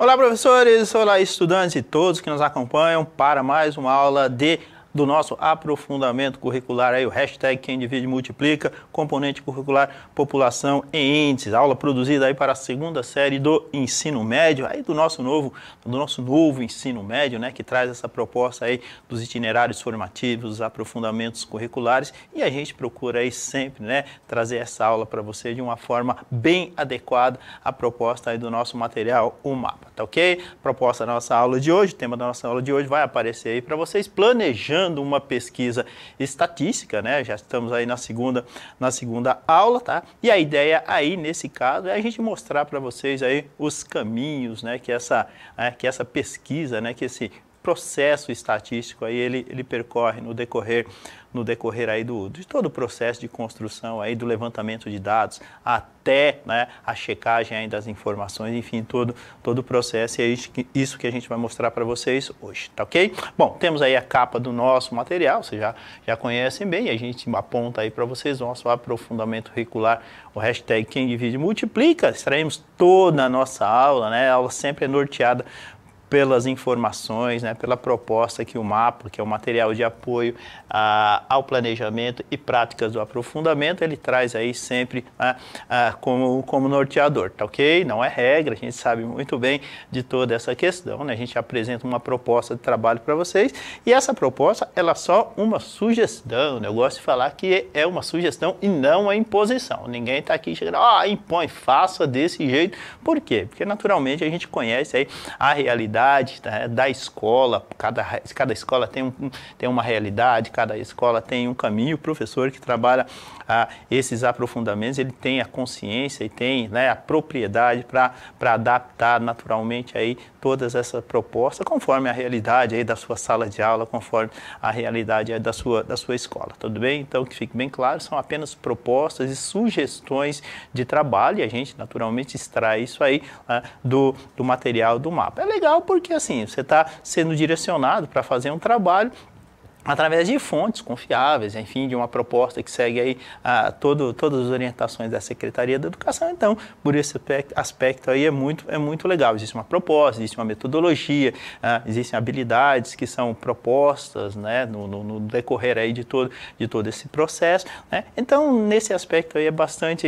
Olá, professores! Olá, estudantes e todos que nos acompanham para mais uma aula do nosso aprofundamento curricular, aí o hashtag Quem Divide Multiplica, componente curricular População em Índices, aula produzida aí para a segunda série do ensino médio, aí do nosso novo ensino médio, né, que traz essa proposta aí dos itinerários formativos, dos aprofundamentos curriculares, e a gente procura aí sempre, né, trazer essa aula para você de uma forma bem adequada à proposta aí do nosso material, o mapa, tá ok? Proposta da nossa aula de hoje, o tema da nossa aula de hoje vai aparecer aí para vocês, planejando uma pesquisa estatística, né? Já estamos aí na segunda aula, tá? E a ideia aí, nesse caso, é a gente mostrar para vocês aí os caminhos, né? Que essa pesquisa, né? Que esse processo estatístico aí, ele percorre no decorrer aí de todo o processo de construção aí do levantamento de dados até, né, a checagem aí das informações, enfim, todo o processo, e é isso que a gente vai mostrar para vocês hoje, tá ok? Bom, temos aí a capa do nosso material, vocês já conhecem bem, a gente aponta aí para vocês o nosso aprofundamento curricular, o hashtag Quem Divide Multiplica, extraímos toda a nossa aula, né, a aula sempre é norteada pelas informações, né, pela proposta que o mapa, que é o material de apoio ao planejamento e práticas do aprofundamento, ele traz aí sempre como norteador, tá ok? Não é regra, a gente sabe muito bem de toda essa questão, né? A gente apresenta uma proposta de trabalho para vocês e essa proposta, ela é só uma sugestão, né? Eu gosto de falar que é uma sugestão e não uma imposição. Ninguém está aqui chegando, impõe, faça desse jeito. Por quê? Porque naturalmente a gente conhece aí a realidade da escola, cada escola tem uma realidade, cada escola tem um caminho. O professor que trabalha esses aprofundamentos, ele tem a consciência e tem, né, a propriedade para adaptar naturalmente aí todas essas propostas conforme a realidade aí da sua sala de aula, conforme a realidade aí da sua escola, tudo bem? Então, que fique bem claro, são apenas propostas e sugestões de trabalho e a gente naturalmente extrai isso aí do material do mapa. É legal porque assim, você está sendo direcionado para fazer um trabalho através de fontes confiáveis, enfim, de uma proposta que segue aí todas as orientações da Secretaria da Educação. Então, por esse aspecto aí é muito legal. Existe uma proposta, existe uma metodologia, existem habilidades que são propostas, né, no decorrer aí de todo esse processo, né? Então, nesse aspecto aí é bastante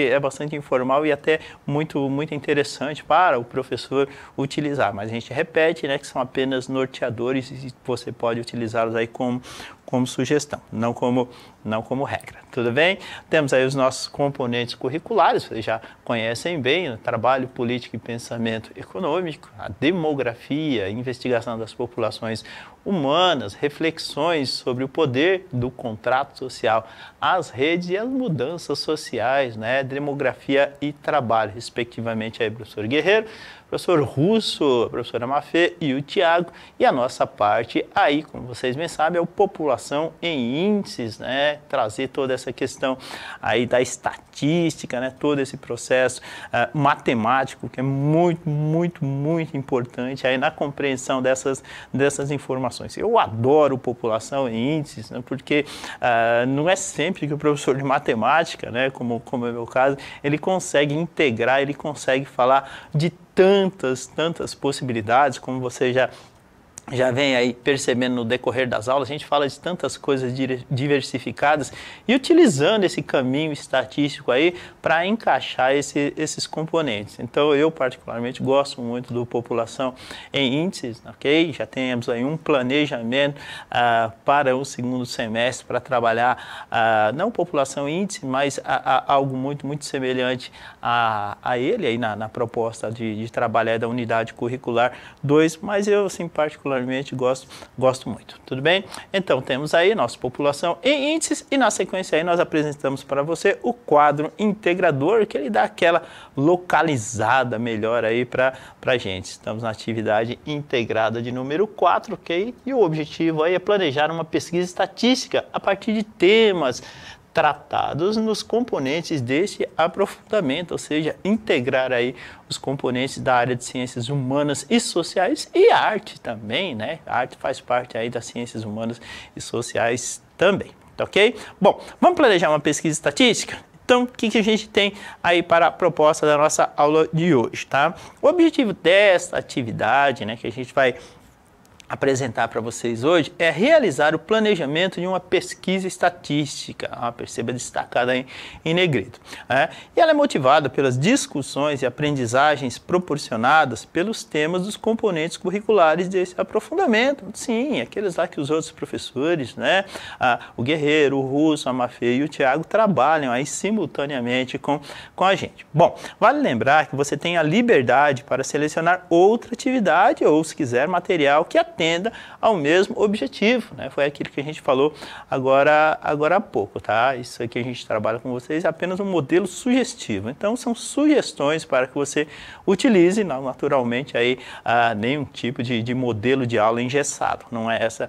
informal e até muito interessante para o professor utilizar. Mas a gente repete, né, que são apenas norteadores e você pode utilizá-los aí como sugestão, não como regra, tudo bem? Temos aí os nossos componentes curriculares, vocês já conhecem bem, o trabalho político e pensamento econômico, a demografia, a investigação das populações humanas, reflexões sobre o poder do contrato social, as redes e as mudanças sociais, né? Demografia e trabalho, respectivamente, aí, professor Guerreiro, professor Russo, a professora Mafê e o Tiago, e a nossa parte aí, como vocês bem sabem, é o população em índices, né? Trazer toda essa questão aí da estatística, né? Todo esse processo matemático que é muito importante aí na compreensão dessas informações. Eu adoro população em índices, né? Porque não é sempre que o professor de matemática, né? Como é o meu caso, ele consegue integrar, ele consegue falar de tantas possibilidades, como você já vem aí percebendo no decorrer das aulas, a gente fala de tantas coisas diversificadas e utilizando esse caminho estatístico aí para encaixar esses componentes. Então, eu particularmente gosto muito do população em índices, ok? Já temos aí um planejamento para o segundo semestre para trabalhar não população em índice, mas algo muito semelhante a ele aí na proposta de trabalhar da unidade curricular 2, mas eu, assim, particularmente gosto muito, tudo bem? Então, temos aí nossa população em índices e na sequência aí nós apresentamos para você o quadro integrador, que ele dá aquela localizada melhor aí para a gente. Estamos na atividade integrada de número 4, ok? E o objetivo aí é planejar uma pesquisa estatística a partir de temas tratados nos componentes deste aprofundamento, ou seja, integrar aí os componentes da área de ciências humanas e sociais e arte também, né? A arte faz parte aí das ciências humanas e sociais também, tá ok? Bom, vamos planejar uma pesquisa estatística? Então, o que a gente tem aí para a proposta da nossa aula de hoje, tá? O objetivo dessa atividade, né, que a gente vai apresentar para vocês hoje é realizar o planejamento de uma pesquisa estatística, perceba destacada aí em negrito. E ela é motivada pelas discussões e aprendizagens proporcionadas pelos temas dos componentes curriculares desse aprofundamento. Sim, aqueles lá que os outros professores, né, o Guerreiro, o Russo, a Mafê e o Tiago trabalham aí simultaneamente com a gente. Bom, vale lembrar que você tem a liberdade para selecionar outra atividade ou, se quiser, material que atenda ao mesmo objetivo, né? Foi aquilo que a gente falou agora há pouco, tá? Isso aqui a gente trabalha com vocês é apenas um modelo sugestivo. Então, são sugestões para que você utilize, naturalmente, aí, nenhum tipo de modelo de aula engessado. Não é essa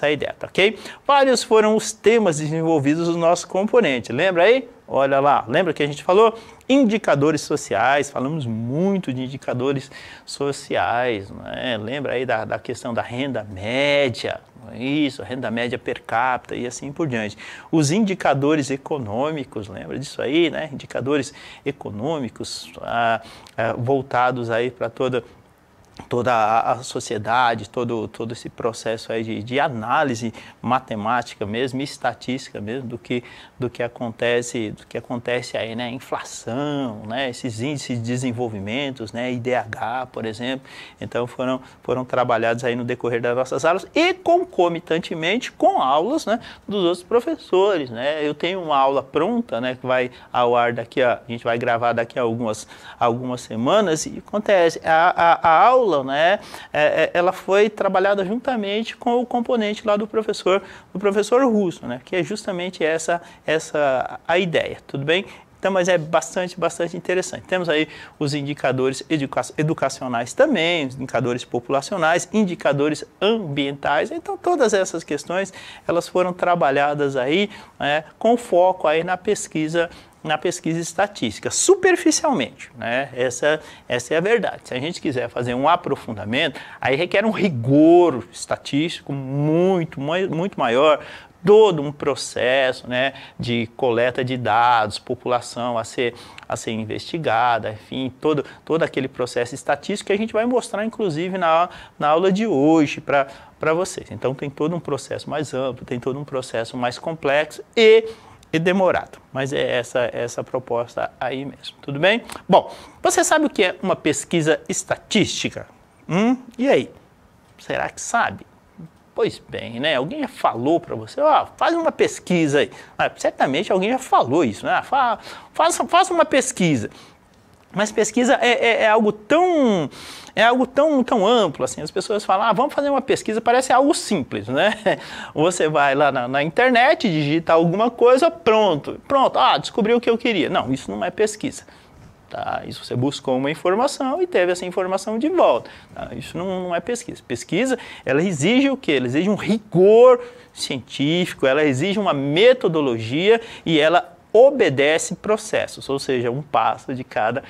a ideia, tá ok? Vários foram os temas desenvolvidos no nosso componente. Lembra aí? Olha lá, lembra que a gente falou? Indicadores sociais, falamos muito de indicadores sociais, né? Lembra aí da questão da renda média, isso, renda média per capita e assim por diante. Os indicadores econômicos, lembra disso aí, né? Indicadores econômicos voltados aí para toda a sociedade, todo esse processo aí de análise matemática mesmo, estatística mesmo, do que acontece aí, né, inflação, né, esses índices de desenvolvimentos, né, IDH, por exemplo. Então foram trabalhados aí no decorrer das nossas aulas e concomitantemente com aulas, né, dos outros professores, né. Eu tenho uma aula pronta, né, que vai ao ar a gente vai gravar daqui a algumas semanas e acontece, a aula, né, ela foi trabalhada juntamente com o componente lá do professor Russo, né, que é justamente essa a ideia, tudo bem? Então, mas é bastante interessante. Temos aí os indicadores educacionais também, os indicadores populacionais, indicadores ambientais. Então, todas essas questões, elas foram trabalhadas aí, né, com foco aí na pesquisa estatística, superficialmente, né? Essa é a verdade. Se a gente quiser fazer um aprofundamento, aí requer um rigor estatístico muito maior, todo um processo, né, de coleta de dados, população a ser investigada, enfim, todo aquele processo estatístico que a gente vai mostrar, inclusive, na aula de hoje para vocês. Então, tem todo um processo mais amplo, tem todo um processo mais complexo e demorado, mas é essa proposta aí mesmo, tudo bem? Bom, você sabe o que é uma pesquisa estatística? E aí? Será que sabe? Pois bem, né? Alguém já falou para você, faz uma pesquisa aí. Certamente alguém já falou isso, né? Faça uma pesquisa. Mas pesquisa é algo tão amplo, assim, as pessoas falam, vamos fazer uma pesquisa, parece algo simples, né? Você vai lá na internet, digita alguma coisa, pronto, descobriu o que eu queria. Não, isso não é pesquisa. Tá? Isso você buscou uma informação e teve essa informação de volta. Tá? Isso não é pesquisa. Pesquisa, ela exige o quê? Ela exige um rigor científico, ela exige uma metodologia e ela obedece processos, ou seja, um passo de cada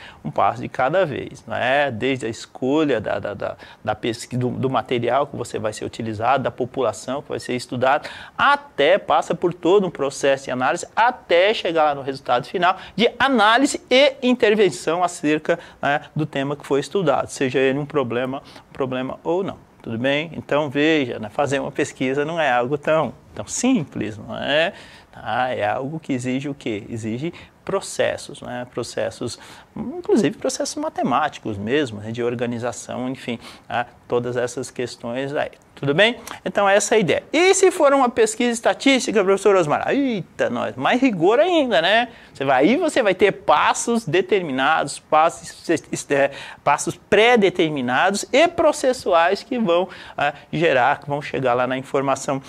vez, não é? Desde a escolha da pesquisa, do material que você vai ser utilizado, da população que vai ser estudada, até passa por todo um processo de análise, até chegar lá no resultado final de análise e intervenção acerca, né, do tema que foi estudado, seja ele um problema ou não. Tudo bem? Então veja, né, fazer uma pesquisa não é algo tão simples, não é? É algo que exige o quê? Exige processos, né? Processos, inclusive processos matemáticos mesmo, né? De organização, enfim, todas essas questões aí. Tudo bem? Então essa é a ideia. E se for uma pesquisa estatística, professor Osmar? Eita, mais rigor ainda, né? Você vai ter passos determinados, passos pré-determinados e processuais que vão que vão chegar lá na informação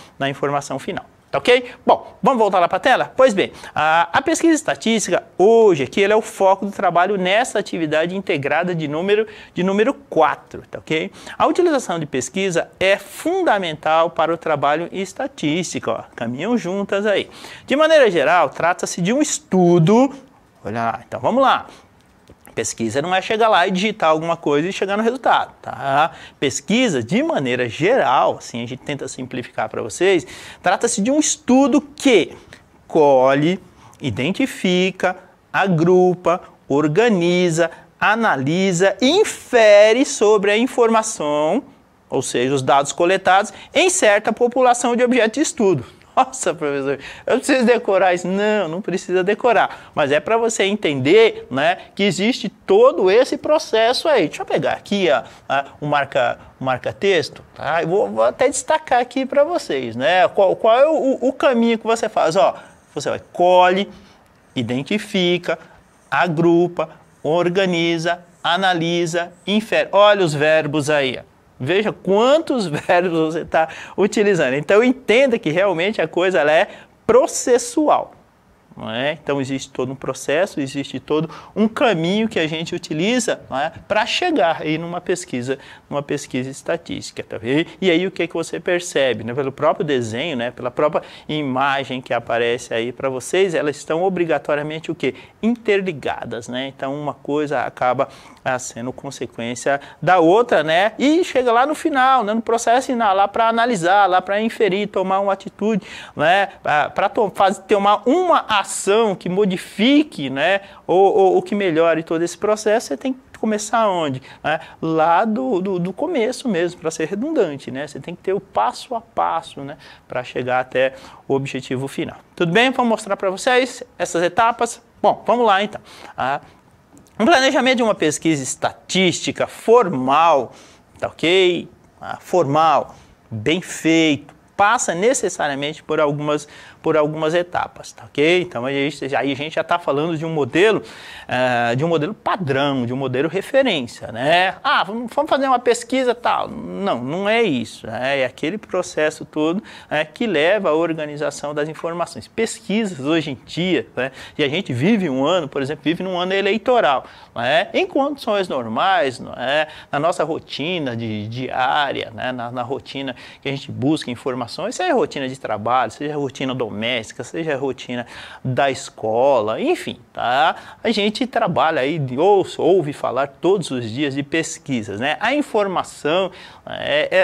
final. Tá ok? Bom, vamos voltar lá para a tela? Pois bem, a pesquisa estatística hoje aqui ela é o foco do trabalho nessa atividade integrada de número 4, tá ok? A utilização de pesquisa é fundamental para o trabalho estatístico, caminham juntas aí. De maneira geral, trata-se de um estudo, olha lá, então vamos lá. Pesquisa não é chegar lá e digitar alguma coisa e chegar no resultado, tá? Pesquisa, de maneira geral, assim a gente tenta simplificar para vocês, trata-se de um estudo que colhe, identifica, agrupa, organiza, analisa, infere sobre a informação, ou seja, os dados coletados, em certa população de objeto de estudo. Nossa, professor, eu preciso decorar isso? Não, não precisa decorar. Mas é para você entender, né, que existe todo esse processo aí. Deixa eu pegar aqui o marca-texto. Tá? Eu vou até destacar aqui para vocês. Né? Qual é o caminho que você faz? Ó, você vai, colhe, identifica, agrupa, organiza, analisa, infere. Olha os verbos aí, ó. Veja quantos verbos você está utilizando. Então, entenda que realmente a coisa ela é processual. Não é? Então, existe todo um processo, existe todo um caminho que a gente utiliza, não é? Para chegar aí numa pesquisa estatística. Tá? E aí, o que você percebe? Né? Pelo próprio desenho, né? Pela própria imagem que aparece aí para vocês, elas estão obrigatoriamente o quê? Interligadas. Né? Então, uma coisa acaba sendo consequência da outra, né? E chega lá no final, né? No processo final, lá para analisar, lá para inferir, tomar uma atitude, né? Para tomar uma ação que modifique, né? Ou que melhore todo esse processo, você tem que começar onde? Né? Lá do começo mesmo, para ser redundante, né? Você tem que ter o passo a passo, né? Para chegar até o objetivo final. Tudo bem? Vou mostrar para vocês essas etapas. Bom, vamos lá então. Um planejamento de uma pesquisa estatística formal, tá ok? Formal, bem feito, passa necessariamente por algumas etapas, tá ok? Então aí a gente já está falando de um modelo padrão, de um modelo referência, né? Vamos fazer uma pesquisa tal. Não é isso, né? É aquele processo todo que leva à organização das informações. Pesquisas hoje em dia, né? E a gente vive um ano, por exemplo, vive num ano eleitoral, né? Em condições normais, né? Na nossa rotina diária, né? Na rotina que a gente busca informações, seja a rotina de trabalho, seja a rotina doméstica, seja a rotina da escola, enfim, tá? A gente trabalha aí, ouve falar todos os dias de pesquisas, né? A informação,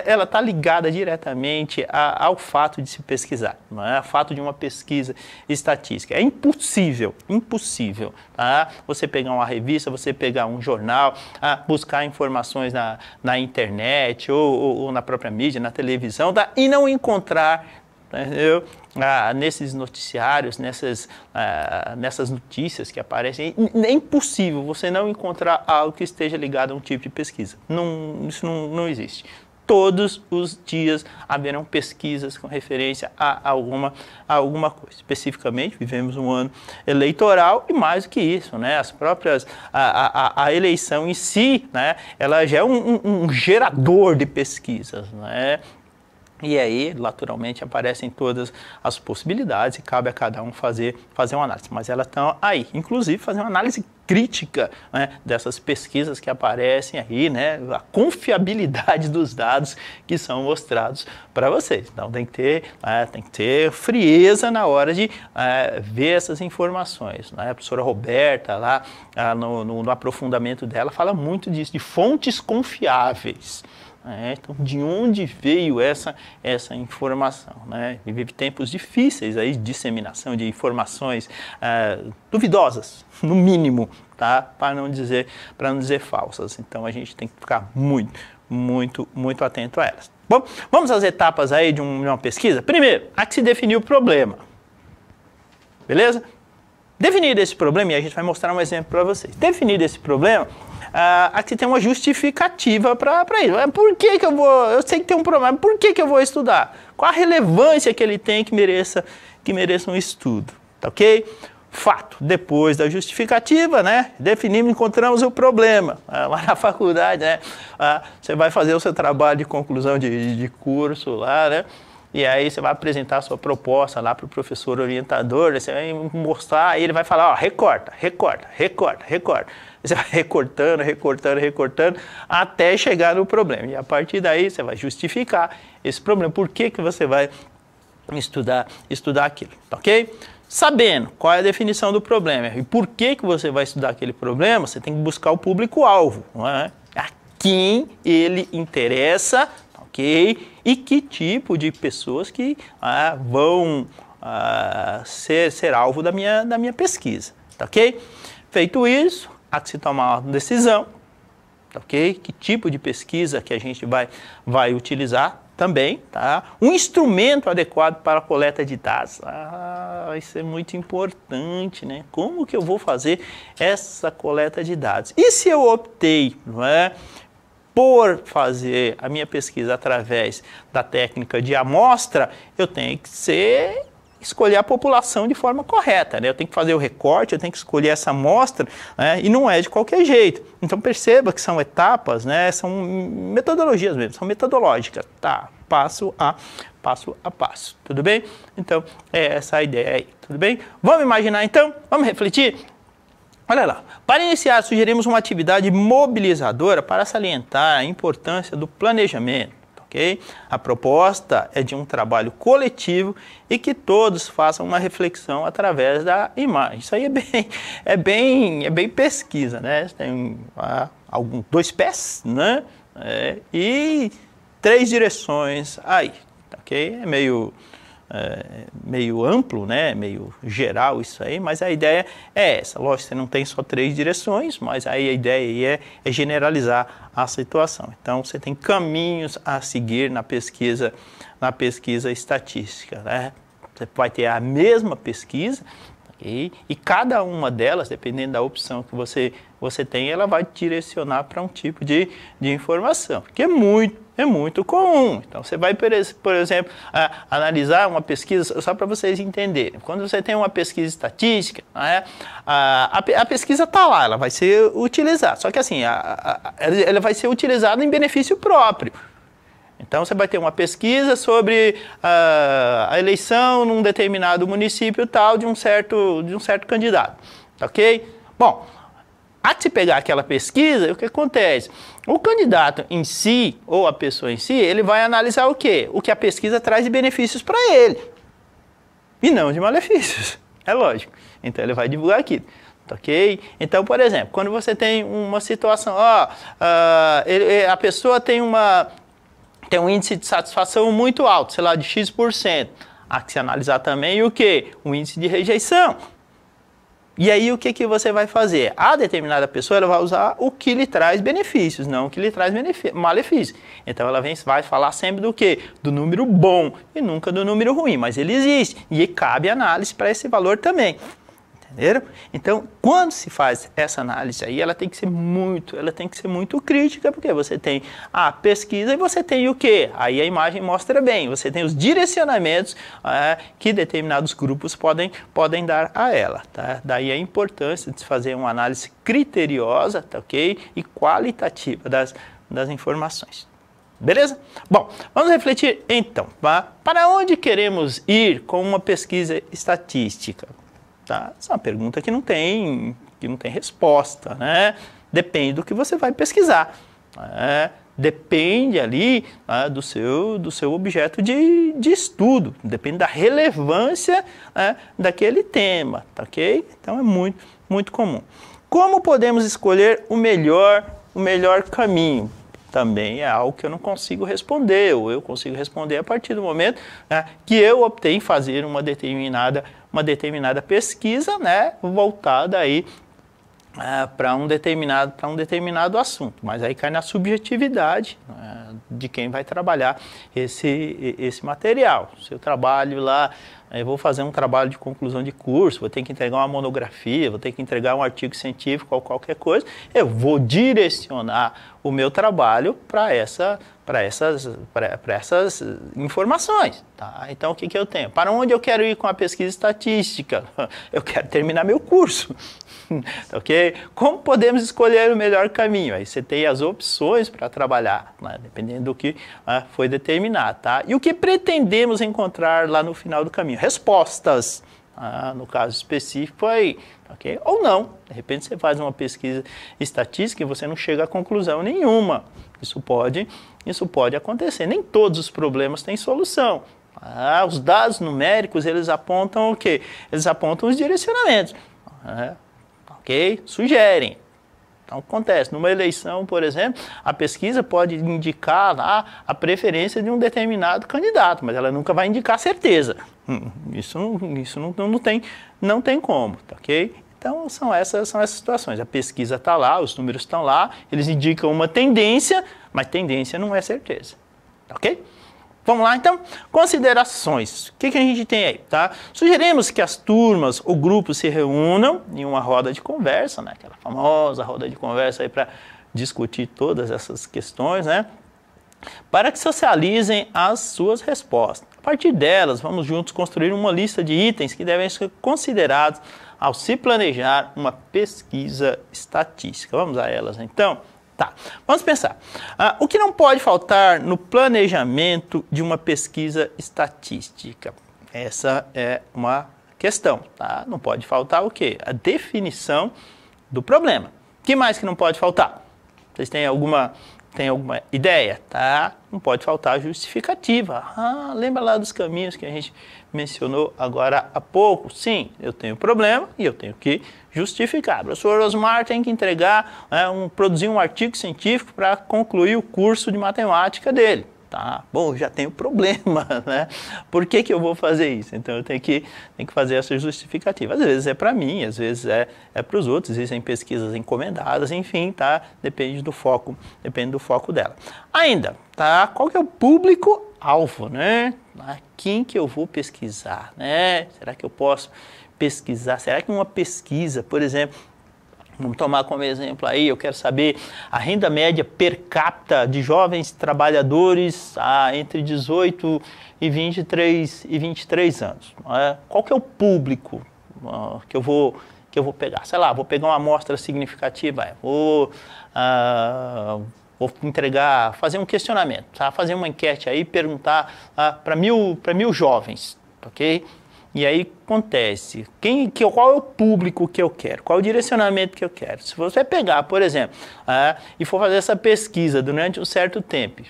ela está ligada diretamente ao fato de se pesquisar, não é? O fato de uma pesquisa estatística. É impossível, tá? Você pegar uma revista, você pegar um jornal, buscar informações na internet ou na própria mídia, na televisão, tá? E não encontrar, entendeu? Nesses noticiários, nessas notícias que aparecem, é impossível você não encontrar algo que esteja ligado a um tipo de pesquisa. Isso não existe. Todos os dias haverão pesquisas com referência a alguma coisa. Especificamente, vivemos um ano eleitoral e mais do que isso, né? A eleição em si, né? Ela já é um gerador de pesquisas, né? E aí, naturalmente, aparecem todas as possibilidades e cabe a cada um fazer uma análise. Mas elas estão aí, inclusive fazer uma análise crítica, né, dessas pesquisas que aparecem aí, né, a confiabilidade dos dados que são mostrados para vocês. Então tem que ter frieza na hora de ver essas informações. Né? A professora Roberta, lá no aprofundamento dela, fala muito disso, de fontes confiáveis. Então, de onde veio essa informação? Né? E vive tempos difíceis aí de disseminação de informações duvidosas, no mínimo, tá? Para não dizer falsas. Então, a gente tem que ficar muito atento a elas. Bom, vamos às etapas aí de uma pesquisa? Primeiro, a que se definiu o problema. Beleza? Definido esse problema, e a gente vai mostrar um exemplo para vocês. Definido esse problema, aqui tem uma justificativa para isso. Por que eu sei que tem um problema, por que eu vou estudar? Qual a relevância que ele tem que mereça um estudo? Tá ok? Fato, depois da justificativa, né? Definimos, encontramos o problema. Lá na faculdade, né? Você vai fazer o seu trabalho de conclusão de curso lá, né? E aí você vai apresentar a sua proposta lá para o professor orientador, você vai mostrar, aí ele vai falar, ó, recorta. Você vai recortando, até chegar no problema. E a partir daí você vai justificar esse problema. Por que você vai estudar aquilo, tá ok? Sabendo qual é a definição do problema e por que você vai estudar aquele problema, você tem que buscar o público-alvo, não é? A quem ele interessa, ok? E que tipo de pessoas que vão ser alvo da minha pesquisa, tá ok? Feito isso, há que se tomar uma decisão, tá ok? Que tipo de pesquisa que a gente vai utilizar também, tá? Um instrumento adequado para a coleta de dados. Isso é muito importante, né? Como que eu vou fazer essa coleta de dados? E se eu optei, não é, por fazer a minha pesquisa através da técnica de amostra, eu tenho que escolher a população de forma correta, né? Eu tenho que fazer o recorte, eu tenho que escolher essa amostra, né? E não é de qualquer jeito. Então perceba que são etapas, né? São metodologias mesmo, são metodológicas, tá? Passo a passo, tudo bem? Então é essa a ideia aí, tudo bem? Vamos imaginar então? Vamos refletir? Olha lá, para iniciar sugerimos uma atividade mobilizadora para salientar a importância do planejamento. Okay? A proposta é de um trabalho coletivo e que todos façam uma reflexão através da imagem. Isso aí é bem pesquisa, né? Tem dois pés, né? E 3 direções aí, ok? É meio amplo, né? Meio geral isso aí, mas a ideia é essa. Lógico, você não tem só 3 direções, mas aí a ideia aí é generalizar a situação. Então, você tem caminhos a seguir na pesquisa estatística, né? Você vai ter a mesma pesquisa, okay? E cada uma delas, dependendo da opção que você tem, ela vai te direcionar para um tipo de informação, que é muito comum. Então, você vai, por exemplo, analisar uma pesquisa, só para vocês entenderem. Quando você tem uma pesquisa estatística, né, a pesquisa está lá, ela vai ser utilizada. Só que assim, ela vai ser utilizada em benefício próprio. Então, você vai ter uma pesquisa sobre a eleição num determinado município tal de um certo candidato, ok? Bom, a se pegar aquela pesquisa, o que acontece? O candidato em si, ou a pessoa em si, ele vai analisar o quê? O que a pesquisa traz de benefícios para ele, e não de malefícios, é lógico. Então, ele vai divulgar aquilo, ok? Então, por exemplo, quando você tem uma situação, a pessoa tem um índice de satisfação muito alto, sei lá, de X%. Há que se analisar também o quê? O índice de rejeição. E aí o que você vai fazer? A determinada pessoa ela vai usar o que lhe traz benefícios, não o que lhe traz malefícios. Então ela vai falar sempre do quê? Do número bom e nunca do número ruim, mas ele existe e cabe análise para esse valor também. Entenderam? Então, quando se faz essa análise aí, ela tem que ser muito crítica, porque você tem a pesquisa e você tem o quê? Aí a imagem mostra bem, você tem os direcionamentos que determinados grupos podem dar a ela, tá? Daí a importância de se fazer uma análise criteriosa, tá, ok? E qualitativa das informações. Beleza? Bom, vamos refletir então, tá? Para onde queremos ir com uma pesquisa estatística? Tá? Essa é uma pergunta que não tem resposta, né? Depende do que você vai pesquisar, né? Depende ali do seu objeto de estudo, depende da relevância, né, daquele tema, tá, ok? Então é muito comum. Como podemos escolher o melhor caminho? Também é algo que eu não consigo responder, ou eu consigo responder a partir do momento, né, que eu optei em fazer uma determinada pesquisa, né, voltada aí para um determinado assunto. Mas aí cai na subjetividade, né, de quem vai trabalhar esse material. Se eu trabalho lá, eu vou fazer um trabalho de conclusão de curso, vou ter que entregar uma monografia, vou ter que entregar um artigo científico ou qualquer coisa, eu vou direcionar o meu trabalho para essas informações. Tá? Então, o que eu tenho? Para onde eu quero ir com a pesquisa estatística? Eu quero terminar meu curso. Ok? Como podemos escolher o melhor caminho? Aí você tem as opções para trabalhar, né? Dependendo do que foi determinado. Tá? E o que pretendemos encontrar lá no final do caminho? Respostas. No caso específico aí, ok? Ou não. De repente você faz uma pesquisa estatística e você não chega a conclusão nenhuma. Isso pode acontecer. Nem todos os problemas têm solução. Os dados numéricos, eles apontam o quê? Eles apontam os direcionamentos. Ok? Sugerem. Então, acontece, numa eleição, por exemplo, a pesquisa pode indicar lá a preferência de um determinado candidato, mas ela nunca vai indicar certeza. Isso não tem como, tá ok? Então, são essas situações. A pesquisa está lá, os números estão lá, eles indicam uma tendência, mas tendência não é certeza, tá ok? Vamos lá, então, considerações. O que a gente tem aí, tá? Sugerimos que as turmas ou grupos se reúnam em uma roda de conversa, né? Aquela famosa roda de conversa aí para discutir todas essas questões, né? Para que socializem as suas respostas. A partir delas, vamos juntos construir uma lista de itens que devem ser considerados ao se planejar uma pesquisa estatística. Vamos a elas, então? Tá, vamos pensar. O que não pode faltar no planejamento de uma pesquisa estatística? Essa é uma questão, tá? Não pode faltar o quê? A definição do problema. O que mais que não pode faltar? Vocês têm alguma ideia? Tá? Não pode faltar a justificativa. Lembra lá dos caminhos que a gente mencionou agora há pouco? Sim, eu tenho problema e eu tenho que justificar. O professor Osmar tem que entregar, produzir um artigo científico para concluir o curso de matemática dele. Tá, bom, já tenho problema, né? Por que eu vou fazer isso? Então eu tenho que fazer essa justificativa. Às vezes é para mim, às vezes é para os outros, existem pesquisas encomendadas, enfim, tá? Depende do foco dela. Ainda, tá? Qual que é o público-alvo, né? Quem que eu vou pesquisar, né? Será que eu posso pesquisar? Será que uma pesquisa, por exemplo, vamos tomar como exemplo aí, eu quero saber a renda média per capita de jovens trabalhadores entre 18 e 23 anos. Qual que é o público que eu vou pegar? Sei lá, vou pegar uma amostra significativa, vou fazer um questionamento, tá? Fazer uma enquete aí, perguntar para mil jovens, ok? E aí acontece, qual é o público que eu quero, qual é o direcionamento que eu quero. Se você pegar, por exemplo, e for fazer essa pesquisa durante um certo tempo,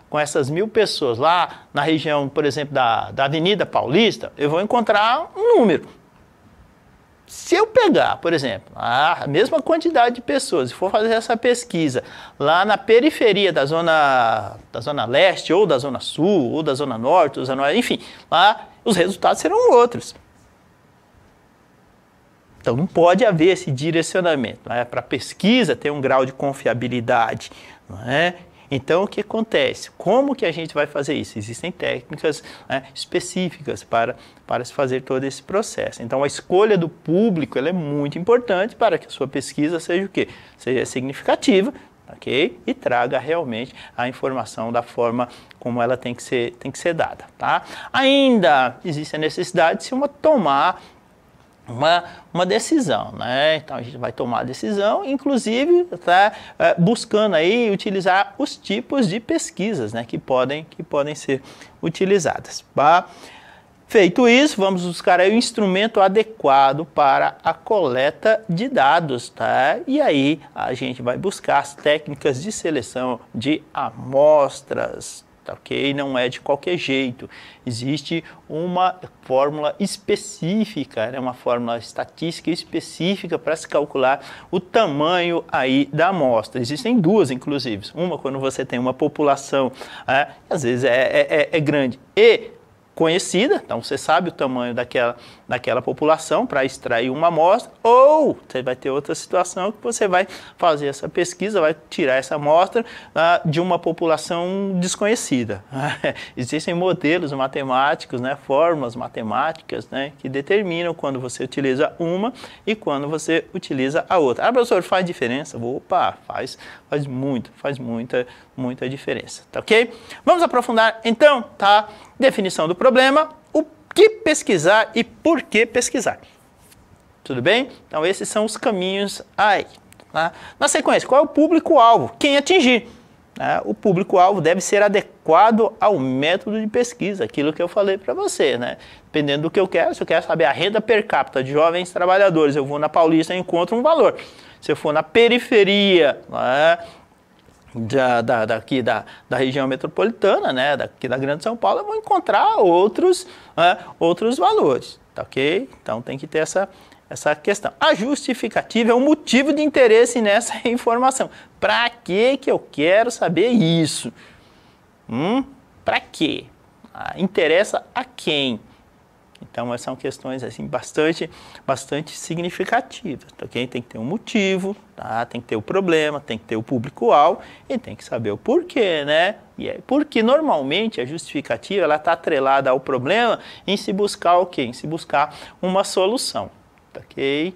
com essas 1000 pessoas lá na região, por exemplo, da Avenida Paulista, eu vou encontrar um número. Se eu pegar, por exemplo, a mesma quantidade de pessoas e for fazer essa pesquisa lá na periferia da zona leste, ou da zona sul, ou da zona norte, ou da zona oeste, enfim, lá os resultados serão outros. Então não pode haver esse direcionamento, para a pesquisa ter um grau de confiabilidade, não é? Então, o que acontece? Como que a gente vai fazer isso? Existem técnicas específicas para se fazer todo esse processo. Então, a escolha do público ela é muito importante para que a sua pesquisa seja o quê? Seja significativa, ok? E traga realmente a informação da forma como ela tem que ser dada, tá? Ainda existe a necessidade de se tomar uma decisão, né? Então a gente vai tomar a decisão, inclusive buscando aí utilizar os tipos de pesquisas, né? que podem ser utilizadas. Tá? Feito isso, vamos buscar aí o instrumento adequado para a coleta de dados, tá? E aí a gente vai buscar as técnicas de seleção de amostras. Ok? Não é de qualquer jeito. Existe uma fórmula específica, uma fórmula estatística específica para se calcular o tamanho aí da amostra. Existem duas, inclusive. Uma quando você tem uma população, às vezes é grande e conhecida, então você sabe o tamanho daquela população para extrair uma amostra, ou você vai ter outra situação que você vai fazer essa pesquisa, vai tirar essa amostra de uma população desconhecida. Existem modelos matemáticos, fórmulas matemáticas, que determinam quando você utiliza uma e quando você utiliza a outra. Professor, faz diferença? Opa, faz muita diferença, tá ok? Vamos aprofundar então, tá? Definição do problema, o que pesquisar e por que pesquisar. Tudo bem? Então esses são os caminhos aí. Tá? Na sequência, qual é o público-alvo? Quem atingir? O público-alvo deve ser adequado ao método de pesquisa, aquilo que eu falei para você, né? Dependendo do que eu quero, se eu quero saber a renda per capita de jovens trabalhadores, eu vou na Paulista e encontro um valor. Se eu for na periferia, da região metropolitana, daqui da Grande São Paulo, eu vou encontrar outros valores, tá ok? Então tem que ter essa questão. A justificativa é um motivo de interesse nessa informação. Para que eu quero saber isso? Para quê? Interessa a quem? Então, essas são questões assim, bastante significativas. Okay? Tem que ter um motivo, tá? Tem que ter o problema, tem que ter o público-alvo e tem que saber o porquê, né? E é porque normalmente a justificativa está atrelada ao problema em se buscar o quê? Em se buscar uma solução. Ok?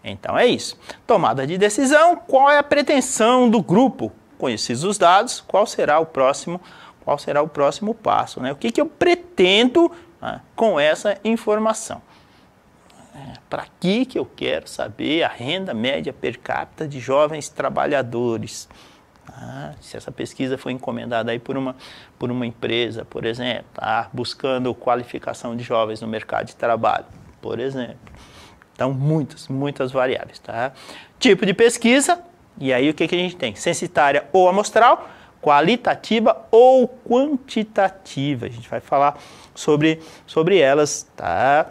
Então é isso. Tomada de decisão, qual é a pretensão do grupo? Conhecidos os dados, qual será o próximo passo? Né? O que eu pretendo com essa informação? Para que eu quero saber a renda média per capita de jovens trabalhadores? Se essa pesquisa foi encomendada aí por uma empresa, por exemplo, buscando qualificação de jovens no mercado de trabalho, por exemplo. Então, muitas variáveis. Tá? Tipo de pesquisa, e aí o que a gente tem? Censitária ou amostral, qualitativa ou quantitativa. A gente vai falar sobre elas, tá?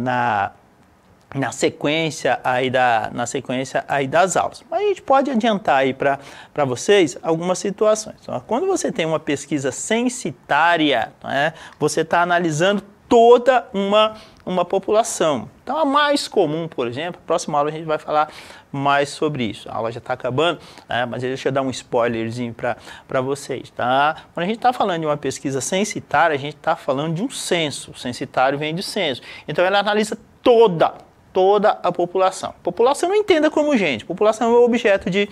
Na sequência aí das aulas. Mas a gente pode adiantar aí para vocês algumas situações. Então, quando você tem uma pesquisa censitária, né, você está analisando toda uma população. Então, a mais comum, por exemplo, na próxima aula a gente vai falar mais sobre isso. A aula já está acabando, né, mas deixa eu dar um spoilerzinho para vocês. Tá? Quando a gente está falando de uma pesquisa censitária, a gente está falando de um censo. O censitário vem de censo. Então, ela analisa toda a população. População não entenda como gente. População é o objeto de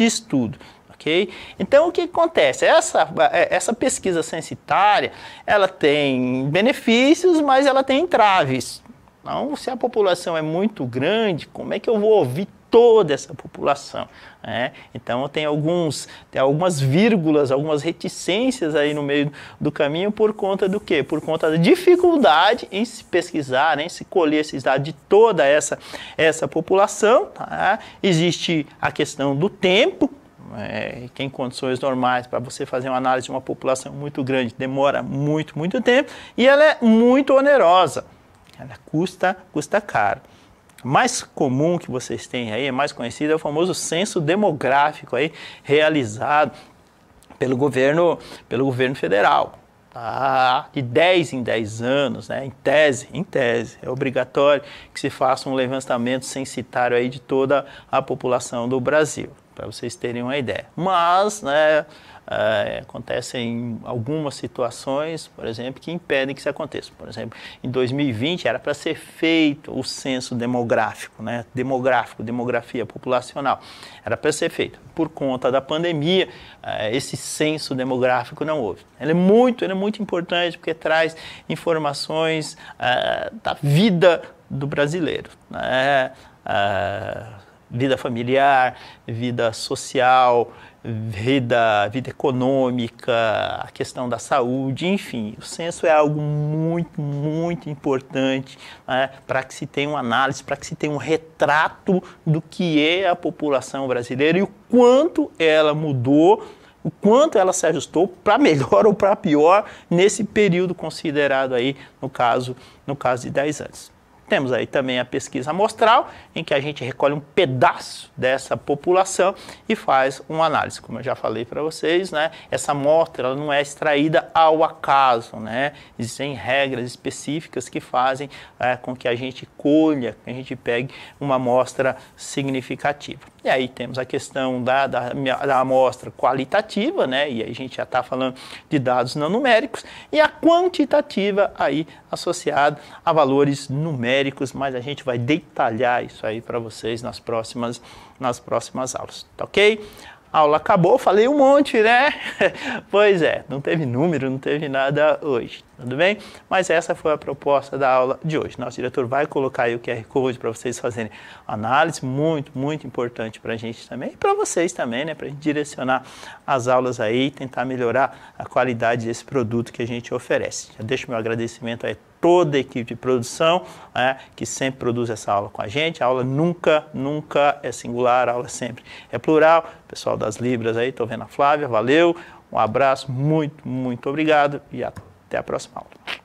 estudo. Okay? Então, o que acontece? Essa pesquisa censitária, ela tem benefícios, mas ela tem entraves. Então, se a população é muito grande, como é que eu vou ouvir toda essa população? Então, tem algumas vírgulas, algumas reticências aí no meio do caminho por conta do quê? Por conta da dificuldade em se pesquisar, em se colher esses dados de toda essa população. Tá? Existe a questão do tempo. Que em condições normais, para você fazer uma análise de uma população muito grande, demora muito tempo e ela é muito onerosa, ela custa caro. O mais comum que vocês têm aí, mais conhecido, é o famoso censo demográfico aí, realizado pelo governo federal. Tá? De 10 em 10 anos, né? Em tese, é obrigatório que se faça um levantamento censitário aí de toda a população do Brasil, para vocês terem uma ideia. Mas, né, acontecem algumas situações, por exemplo, que impedem que isso aconteça. Por exemplo, em 2020 era para ser feito o censo demográfico, né? Demografia populacional. Era para ser feito. Por conta da pandemia, esse censo demográfico não houve. Ele é muito importante porque traz informações da vida do brasileiro, né? Vida familiar, vida social, vida econômica, a questão da saúde, enfim. O censo é algo muito importante, né, para que se tenha uma análise, para que se tenha um retrato do que é a população brasileira e o quanto ela mudou, o quanto ela se ajustou para melhor ou para pior nesse período considerado aí, no caso de 10 anos. Temos aí também a pesquisa amostral, em que a gente recolhe um pedaço dessa população e faz uma análise. Como eu já falei para vocês, né, essa amostra ela não é extraída ao acaso, né? Existem regras específicas que fazem com que a gente colha, que a gente pegue uma amostra significativa. E aí temos a questão da amostra qualitativa, né? E aí a gente já está falando de dados não numéricos, e a quantitativa aí associada a valores numéricos, mas a gente vai detalhar isso aí para vocês nas próximas aulas, tá ok? A aula acabou, falei um monte, né? Pois é, não teve número, não teve nada hoje, tudo bem? Mas essa foi a proposta da aula de hoje. Nosso diretor vai colocar aí o QR Code para vocês fazerem análise, muito importante para a gente também, e para vocês também, né? Para a gente direcionar as aulas aí e tentar melhorar a qualidade desse produto que a gente oferece. Já deixo meu agradecimento aí toda a equipe de produção, que sempre produz essa aula com a gente. A aula nunca é singular, a aula sempre é plural. Pessoal das Libras aí, estou vendo a Flávia, valeu, um abraço, muito obrigado e até a próxima aula.